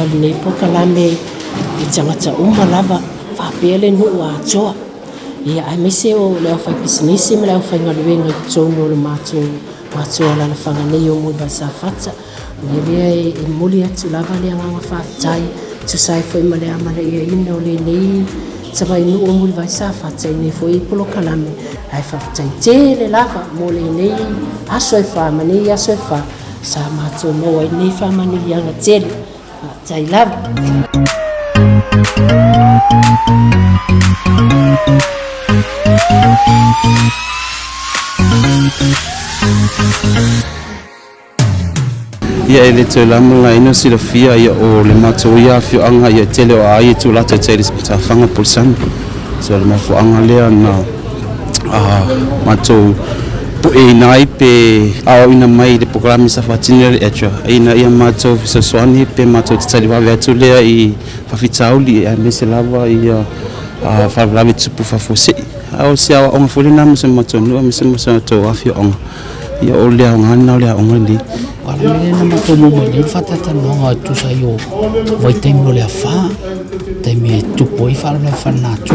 nei pokalame I tangata uma lava whapele no a toa. Ia ai mese o leo whai pisinisi me leo whai ngaluenga I tono le mātou ala na whanganei o mui sa whata. Ngerea e muli atu lava lea nganga whaatai. Tu sai whai male amana ia ina o le nei. Tawa inu o mui vai sa whata I nei whai polo kalame. Ai whaatai te le lava mo le nei. Aso e whamani, aso e wha. Sa mātou mo ai nei whamani ianga tele. Tai lava. Ia ele te lamula ino silafia ia o le matou ia fioanga ia tele o ai tu lata tele sa fanga pulsan so le mafuanga lea na matou e nai pe au ina mai le programa sa fatina le etra ina ia matou fisoswani pe matou tsali va vetu lea I fafitauli a mese lava ia fa lava tsupu fa fosi au sia o ngfolina mo se matou no me se mo sa to afio on ia o le ngana le on ndi ala me na matou mo ni fatata no tu sa yo vai tempo le fa teme tu poi fa le fa na tu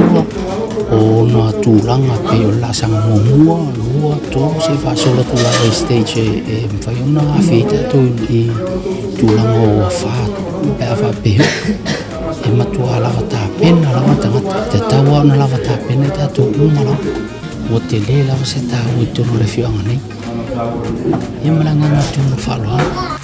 o na tu langa pe o la sang mo mo to se fa solo tu la stage e fa una fita tu I tu langa o fa pe e matu ala ta pena la mata te tawa na la ta pena ta tu umala o te le la se ta o tu le fianga nei e malanga na tu fa lo